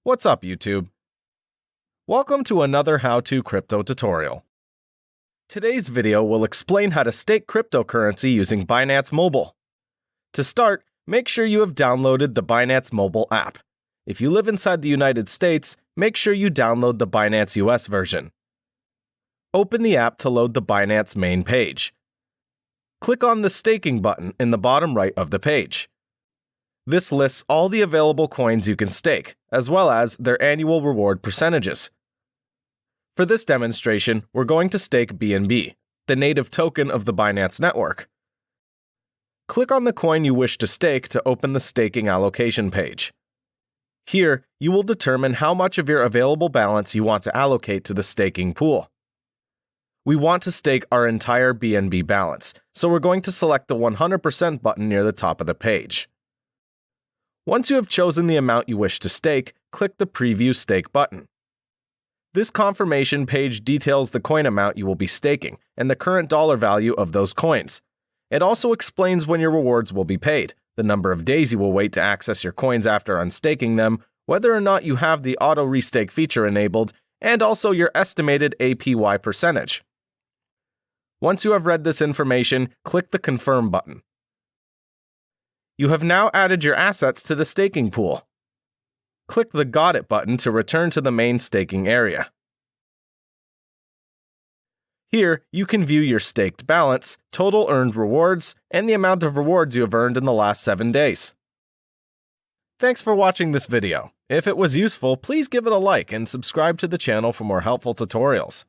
What's up, YouTube? Welcome to another how-to crypto tutorial. Today's video will explain how to stake cryptocurrency using Binance Mobile. To start, make sure you have downloaded the Binance Mobile App. If you live inside the United States, make sure you download the Binance US version. Open the app to load the Binance main page. Click on the staking button in the bottom right of the page. This lists all the available coins you can stake, as well as their annual reward percentages. For this demonstration, we're going to stake BNB, the native token of the Binance network. Click on the coin you wish to stake to open the staking allocation page. Here, you will determine how much of your available balance you want to allocate to the staking pool. We want to stake our entire BNB balance, so we're going to select the 100% button near the top of the page. Once you have chosen the amount you wish to stake, click the Preview Stake button. This confirmation page details the coin amount you will be staking and the current dollar value of those coins. It also explains when your rewards will be paid, the number of days you will wait to access your coins after unstaking them, whether or not you have the auto restake feature enabled, and also your estimated APY percentage. Once you have read this information, click the Confirm button. You have now added your assets to the staking pool. Click the Got It button to return to the main staking area. Here, you can view your staked balance, total earned rewards, and the amount of rewards you have earned in the last 7 days. Thanks for watching this video. If it was useful, please give it a like and subscribe to the channel for more helpful tutorials.